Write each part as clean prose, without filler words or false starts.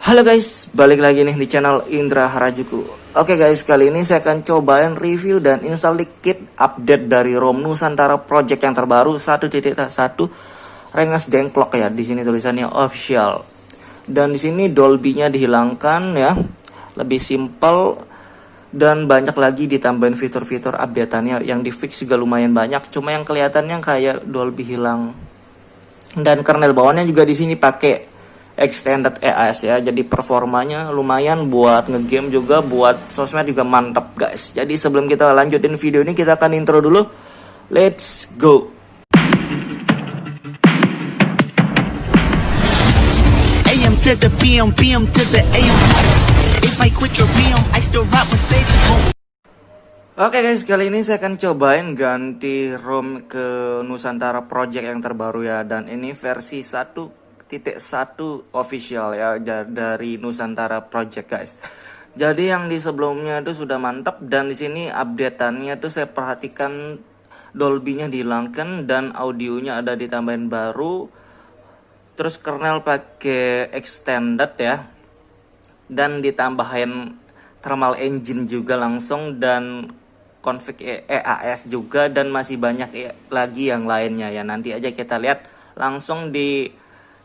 Halo guys, balik lagi nih di channel Indra Harajuku. Oke guys, kali ini saya akan cobain review dan install dikit update dari ROM Nusantara Project yang terbaru 1.1 Rengas Dengklok ya. Di sini tulisannya official. Dan di sini Dolby-nya dihilangkan ya. Lebih simple dan banyak lagi ditambahin fitur-fitur updateannya yang di fix juga lumayan banyak. Cuma yang kelihatannya kayak Dolby hilang. Dan kernel bawahnya juga di sini pakai extended EAS ya, jadi performanya lumayan buat ngegame juga, buat sosmed juga mantap guys. Jadi sebelum kita lanjutin video ini, kita akan intro dulu. Let's go. AM to the PM, PM to the AM. If I quit your PM, I still rock with safe. Oke guys, kali ini saya akan cobain ganti ROM ke Nusantara Project yang terbaru ya, dan ini versi 1.1 official ya dari Nusantara Project guys. Jadi yang di sebelumnya itu sudah mantap, dan di sini updateannya tuh saya perhatikan Dolby-nya dihilangkan dan audionya ada ditambahin baru. Terus kernel pakai extended ya, dan ditambahin thermal engine juga langsung, dan config EAS juga, dan masih banyak lagi yang lainnya ya. Nanti aja kita lihat langsung di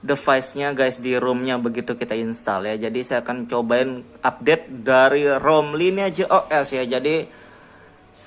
device-nya guys, di ROM-nya begitu kita install ya. Jadi saya akan cobain update dari ROM Lineage OS ya. Jadi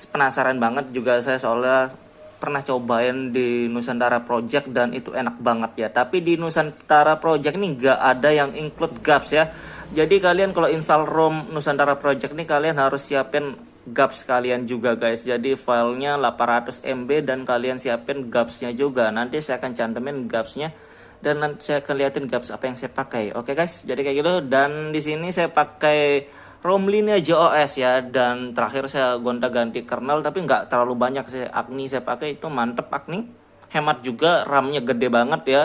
penasaran banget juga saya, soalnya pernah cobain di Nusantara Project dan itu enak banget ya. Tapi di Nusantara Project ini nggak ada yang include GAPS ya. Jadi kalian kalau install ROM Nusantara Project ini, kalian harus siapin GAPS kalian juga guys. Jadi filenya 800 MB dan kalian siapin GAPS-nya juga. Nanti saya akan cantumin GAPS-nya dan nanti saya akan liatin GAPS apa yang saya pakai. Oke guys, jadi kayak gitu. Dan di sini saya pakai ROM Lineage OS ya, dan terakhir saya gonta-ganti kernel, tapi nggak terlalu banyak. Agni saya pakai, itu mantep Agni, hemat juga, RAM-nya gede banget ya.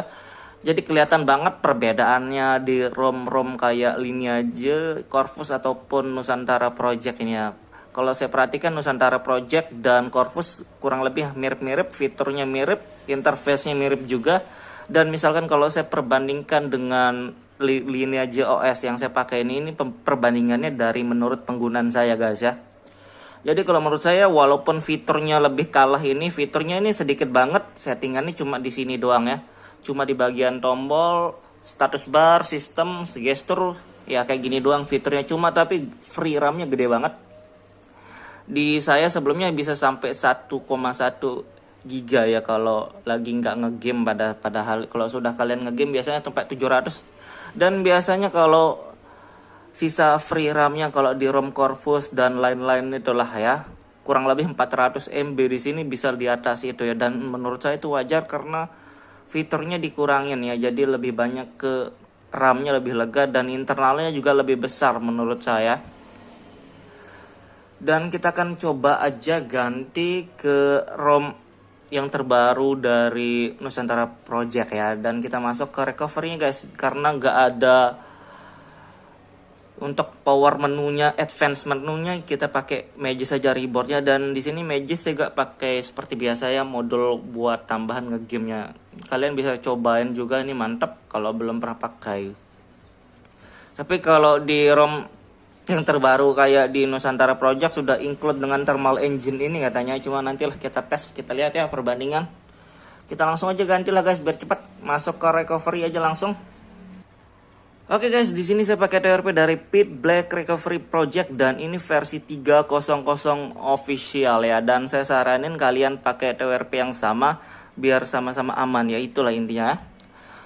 Jadi kelihatan banget perbedaannya di ROM-ROM kayak Lineage, Corvus ataupun Nusantara Project ini ya. Kalau saya perhatikan Nusantara Project dan Corvus kurang lebih mirip-mirip, fiturnya mirip, interface-nya mirip juga. Dan misalkan kalau saya perbandingkan dengan Lineage OS yang saya pakai ini perbandingannya dari menurut penggunaan saya guys ya. Jadi kalau menurut saya, walaupun fiturnya lebih kalah ini, fiturnya ini sedikit banget, settingannya cuma di sini doang ya. Cuma di bagian tombol, status bar, sistem, gestur, ya kayak gini doang fiturnya. Cuma tapi free RAM-nya gede banget. Di saya sebelumnya bisa sampai 1,1 giga ya kalau lagi nggak ngegame, padahal kalau sudah kalian ngegame biasanya sampai 700. Dan biasanya kalau sisa free RAM-nya kalau di ROM Corvus dan lain-lain itulah ya, kurang lebih 400 MB. Di sini bisa di atas itu ya, dan menurut saya itu wajar karena fiturnya dikurangin ya, jadi lebih banyak ke RAM-nya, lebih lega, dan internalnya juga lebih besar menurut saya. Dan kita akan coba aja ganti ke ROM yang terbaru dari Nusantara Project ya. Dan kita masuk ke recovery guys, karena nggak ada untuk power menunya, advance menunya, kita pakai Magis saja keyboardnya. Dan di sini Magis saya nggak pakai seperti biasa ya, modul buat tambahan ngegamenya. Kalian bisa cobain juga, ini mantap kalau belum pernah pakai. Tapi kalau di ROM yang terbaru kayak di Nusantara Project sudah include dengan thermal engine ini katanya. Cuma nantilah kita tes, kita lihat ya perbandingan. Kita langsung aja gantilah guys biar cepat. Masuk ke recovery aja langsung. Oke guys, di sini saya pakai TWRP dari Pit Black Recovery Project, dan ini versi 3.0 official ya. Dan saya saranin kalian pakai TWRP yang sama biar sama-sama aman ya, itulah intinya.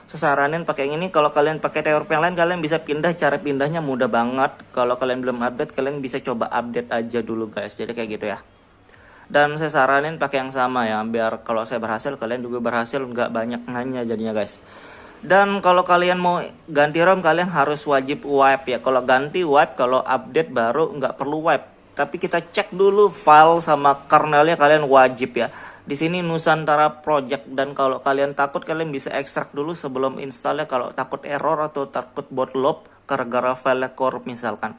Saya saranin pakai yang ini. Kalau kalian pakai TWRP yang lain, kalian bisa pindah, cara pindahnya mudah banget. Kalau kalian belum update, kalian bisa coba update aja dulu guys. Jadi kayak gitu ya. Dan saya saranin pakai yang sama ya, biar kalau saya berhasil, kalian juga berhasil, nggak banyak nanya jadinya guys. Dan kalau kalian mau ganti ROM, kalian harus wajib wipe ya. Kalau ganti wipe, kalau update baru nggak perlu wipe. Tapi kita cek dulu file sama kernelnya, kalian wajib ya. Di sini Nusantara Project, dan kalau kalian takut, kalian bisa ekstrak dulu sebelum install ya, kalau takut error atau takut bootloop gara-gara file korup misalkan.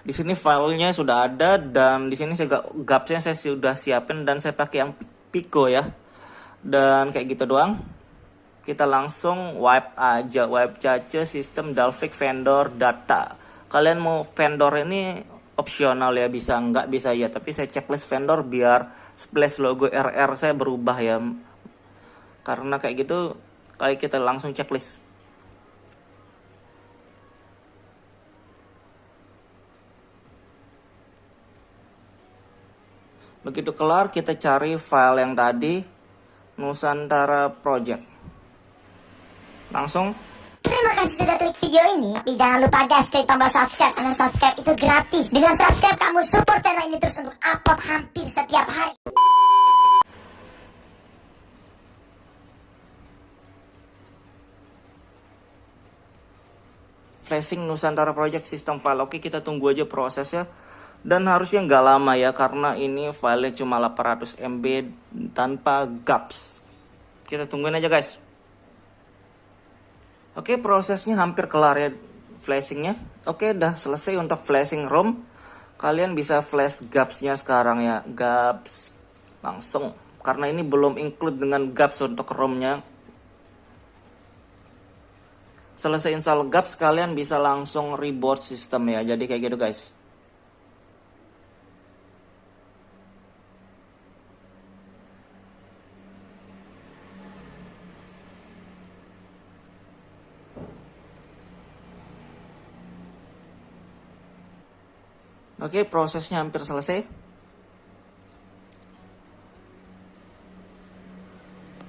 Di sini filenya sudah ada, dan di sini saya GAPS-nya saya sudah siapin, dan saya pakai yang Pico ya. Dan kayak gitu doang. kita langsung wipe aja, wipe cache sistem Dalvik vendor data. Kalian mau vendor ini opsional ya, bisa enggak bisa ya, tapi saya checklist vendor biar splash logo RR saya berubah ya, karena kayak gitu kayak kita langsung checklist. Begitu kelar kita cari file yang tadi, Nusantara Project. Langsung. Terima kasih sudah klik video ini. Tapi jangan lupa guys, klik tombol subscribe. Karena subscribe itu gratis. Dengan subscribe kamu support channel ini terus untuk upload hampir setiap hari. Flashing Nusantara Project System File. Oke, kita tunggu aja prosesnya. Dan harusnya nggak lama ya, karena ini filenya cuma 800 MB tanpa gaps. Kita tungguin aja guys. Oke, prosesnya hampir kelar ya flashingnya. Oke, udah selesai untuk flashing ROM. Kalian bisa flash gapsnya sekarang ya, gaps langsung. Karena ini belum include dengan gaps untuk ROM-nya. Selesai install gaps, kalian bisa langsung reboot sistem ya. Jadi kayak gitu guys. Oke, prosesnya hampir selesai.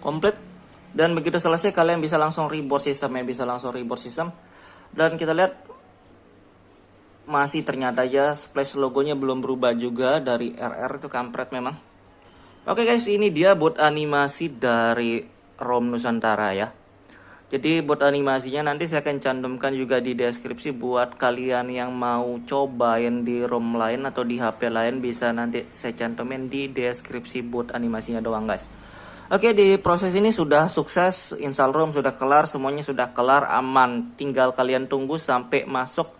Komplit. Dan begitu selesai kalian bisa langsung reboot sistem ya, bisa langsung reboot sistem. Dan kita lihat masih ternyata aja splash logonya belum berubah juga dari RR, itu kampret memang. Oke guys, ini dia bot animasi dari ROM Nusantara ya. Jadi buat animasinya nanti saya akan cantumkan juga di deskripsi buat kalian yang mau cobain di ROM lain atau di HP lain, bisa nanti saya cantumin di deskripsi buat animasinya doang guys. Oke, di proses ini sudah sukses, install ROM sudah kelar, semuanya sudah kelar, aman. Tinggal kalian tunggu sampai masuk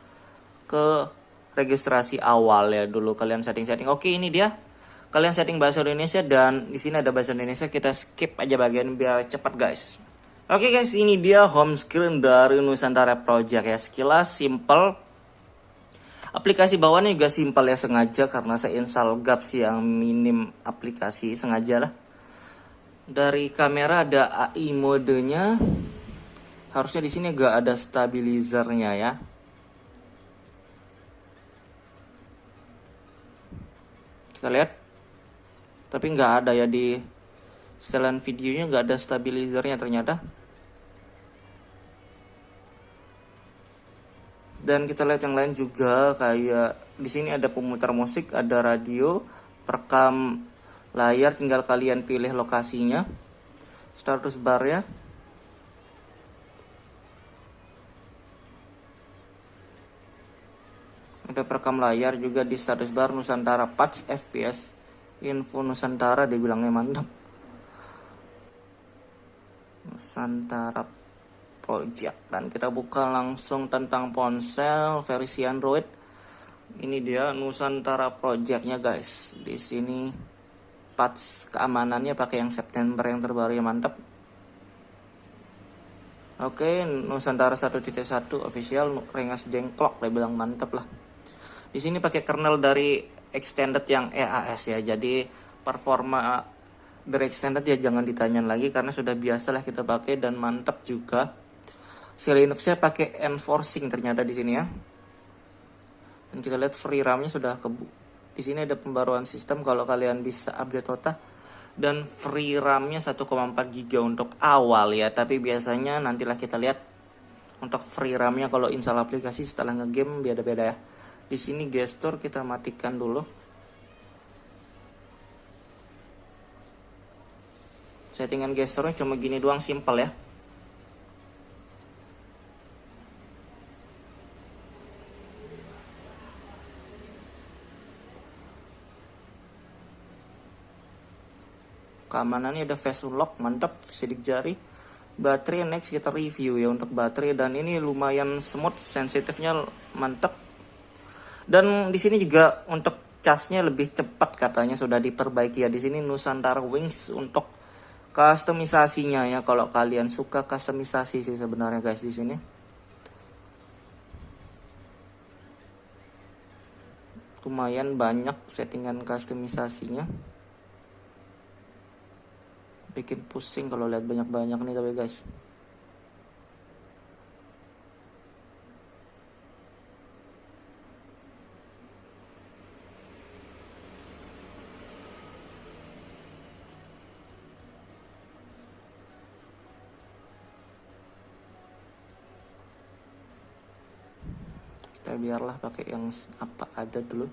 ke registrasi awal ya, dulu kalian setting-setting. Oke, ini dia. Kalian setting bahasa Indonesia dan di sini ada bahasa Indonesia, kita skip aja bagian biar cepat guys. Oke guys, ini dia home screen dari Nusantara Project ya. Sekilas simple. Aplikasi bawahnya juga simple ya, sengaja karena saya install gaps yang minim aplikasi, sengaja lah. Dari kamera ada AI modenya. Harusnya di sini gak ada stabilizernya ya. Kita lihat. Tapi nggak ada ya, di setelan videonya nggak ada stabilizernya ternyata. Dan kita lihat yang lain juga, kayak di sini ada pemutar musik, ada radio, perekam layar, tinggal kalian pilih lokasinya. Status bar ya. Ada perekam layar juga di status bar, Nusantara Patch FPS, info Nusantara dibilangnya mantap. Nusantara Project, dan kita buka langsung tentang ponsel versi Android. Ini dia Nusantara Projectnya guys. Di sini patch keamanannya pakai yang September yang terbaru ya, mantap. Oke, Nusantara 1.1 official, Rengas Jengklok, dia bilang mantap lah. Di sini pakai kernel dari extended yang EAS ya, jadi performa dari extended ya jangan ditanya lagi karena sudah biasa lah kita pakai dan mantap juga. Si Linuxnya pakai enforcing ternyata di sini ya. Dan kita lihat free RAM-nya sudah di sini ada pembaruan sistem kalau kalian bisa update Tota, dan free RAM-nya 1,4 GB untuk awal ya, tapi biasanya nantilah kita lihat untuk free RAM-nya kalau install aplikasi setelah ngegame beda-beda ya. Di sini gesture kita matikan dulu. Settingan gesturnya cuma gini doang, simple ya. Keamanannya ada face unlock, mantap, sidik jari. Baterai next kita review ya untuk baterai, dan ini lumayan smooth, sensitifnya mantap. Dan di sini juga untuk casnya lebih cepat katanya sudah diperbaiki ya. Di sini Nusantara Wings untuk Customisasinya ya, kalau kalian suka customisasi sih sebenarnya guys di sini. Lumayan banyak settingan customisasinya. Bikin pusing kalau lihat banyak-banyak nih tapi guys. Kita biarlah pakai yang apa ada dulu.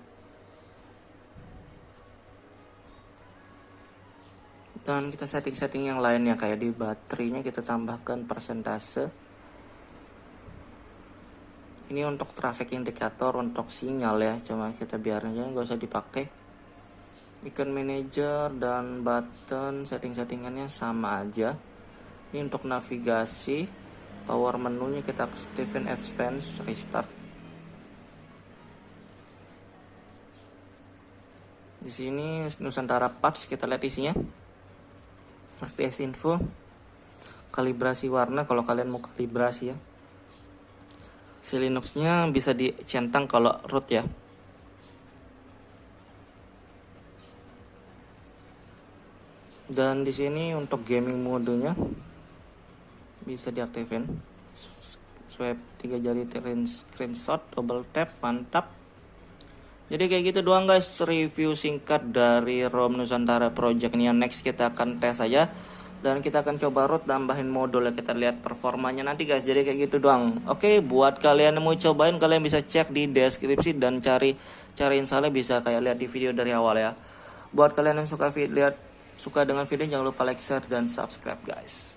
Dan kita setting-setting yang lainnya, kayak di baterainya kita tambahkan persentase. Ini untuk traffic indicator, untuk sinyal ya, cuma kita biarin aja, nggak usah dipakai. Icon manager dan button setting-settingannya sama aja. Ini untuk navigasi, power menunya kita aktifin advance restart. Di sini Nusantara Parts, kita lihat isinya. FPS info, kalibrasi warna kalau kalian mau kalibrasi ya. Si Linuxnya bisa dicentang kalau root ya. Dan di sini untuk gaming modenya bisa diaktifin. Swipe 3 jari screenshot, double tap, mantap. Jadi kayak gitu doang guys, review singkat dari ROM Nusantara Project ini. Next kita akan tes aja dan kita akan coba root, tambahin modul ya, kita lihat performanya nanti guys. Jadi kayak gitu doang. Oke, buat kalian yang mau cobain, kalian bisa cek di deskripsi dan cari installnya bisa kayak lihat di video dari awal ya. Buat kalian yang suka dengan video, jangan lupa like, share dan subscribe guys.